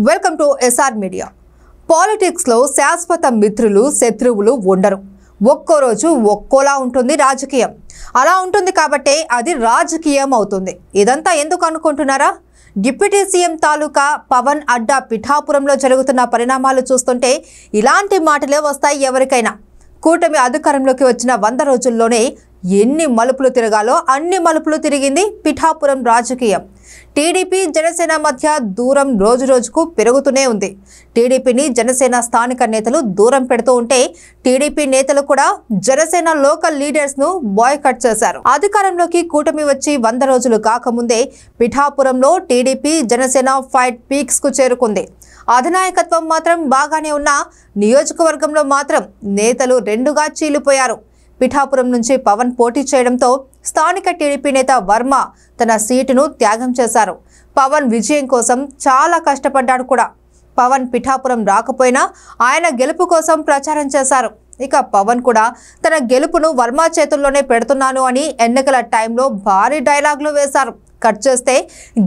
Welcome to SR media. Politics లో శాశ్వత మిత్రులు శత్రువులు ఉండరు. ఒక్కో రోజు ఒక్కోలా ఉంటుంది రాజకీయం. అలా ఉంటుంది కాబట్టే అది రాజకీయం అవుతుంది. ఇదంతా ఎందుకు అనుకుంటున్నారా? డిప్యూటీ సీఎం తాలూకా పవన్ అడ్డా పిఠాపురంలో జరుగుతున్న పరిణామాలు చూస్తుంటే ఇలాంటి మాటలే వస్తాయి ఎవరికైనా. కూటమి అధికారంలోకి వచ్చిన 100 రోజుల్లోనే ఎన్ని మలుపులు తిరగాలో అన్ని మలుపులు తిరిగింది పిఠాపురం రాజకీయం. టీడీపీ జనసేన మధ్య దూరం రోజు రోజుకు పెరుగుతూనే ఉంది. టీడీపీని జనసేన స్థానిక నేతలు దూరం పెడుతూ ఉంటే టీడీపీ నేతలు కూడా జనసేన లోకల్ లీడర్స్ ను బాయ్కట్ చేశారు. అధికారంలోకి కూటమి వచ్చి 100 రోజులు కాకముందే పిఠాపురంలో టీడీపీ జనసేన ఫైట్ పీక్స్ కు చేరుకుంది. అధినాయకత్వం మాత్రం బాగానే ఉన్న నియోజకవర్గంలో మాత్రం నేతలు రెండుగా చీలిపోయారు. పిఠాపురం నుంచి పవన్ పోటీ చేయడంతో స్థానిక టీడీపీ నేత వర్మ తన సీటును త్యాగం చేశారు. పవన్ విజయం కోసం చాలా కష్టపడ్డాడు కూడా. పవన్ పిఠాపురం రాకపోయినా ఆయన గెలుపు కోసం ప్రచారం చేశారు. ఇక పవన్ కూడా తన గెలుపును వర్మ చేతుల్లోనే పెడుతున్నాను అని ఎన్నికల టైంలో భారీ డైలాగులు వేశారు. కట్ చేస్తే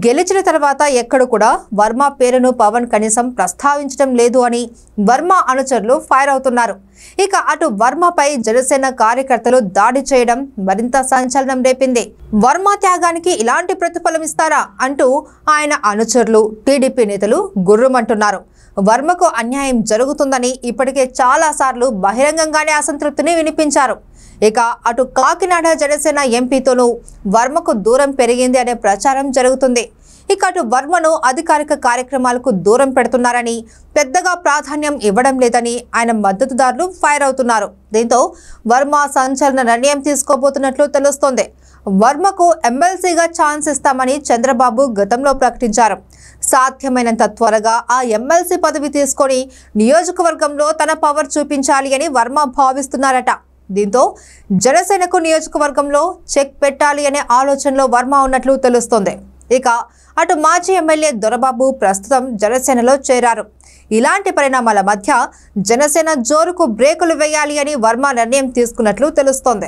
గెలిచిన తర్వాత ఎక్కడ కూడా వర్మ పేరును పవన్ కనీసం ప్రస్తావించడం లేదు అని వర్మ అనుచరులు ఫైర్ అవుతున్నారు. ఇక అటు వర్మపై జనసేన కార్యకర్తలు దాడి చేయడం మరింత సంచలనం రేపింది. వర్మ త్యాగానికి ఇలాంటి ప్రతిఫలం ఇస్తారా అంటూ ఆయన అనుచరులు టీడీపీ నేతలు గుర్రుమంటున్నారు. వర్మకు అన్యాయం జరుగుతుందని ఇప్పటికే చాలా సార్లు బహిరంగంగానే అసంతృప్తిని వినిపించారు. ఇక అటు కాకినాడ జనసేన ఎంపీతోనూ వర్మకు దూరం పెరిగింది అనే ప్రచారం జరుగుతుంది. ఇక అటు వర్మను అధికారిక కార్యక్రమాలకు దూరం పెడుతున్నారని, పెద్దగా ప్రాధాన్యం ఇవ్వడం లేదని ఆయన మద్దతుదారులు ఫైర్ అవుతున్నారు. దీంతో వర్మ సంచలన నిర్ణయం తీసుకోబోతున్నట్లు తెలుస్తోంది. వర్మకు ఎమ్మెల్సీగా ఛాన్స్ ఇస్తామని చంద్రబాబు గతంలో ప్రకటించారు. సాధ్యమైనంత త్వరగా ఆ ఎమ్మెల్సీ పదవి తీసుకొని నియోజకవర్గంలో తన పవర్ చూపించాలి అని వర్మ భావిస్తున్నారట. దీంతో జనసేనకు నియోజకవర్గంలో చెక్ పెట్టాలి అనే ఆలోచనలో వర్మ ఉన్నట్లు తెలుస్తోంది. ఇక అటు మాజీ ఎమ్మెల్యే దొరబాబు ప్రస్తుతం జనసేనలో చేరారు. ఇలాంటి పరిణామాల మధ్య జనసేన జోరుకు బ్రేకులు వేయాలి అని వర్మ నిర్ణయం తీసుకున్నట్లు తెలుస్తోంది.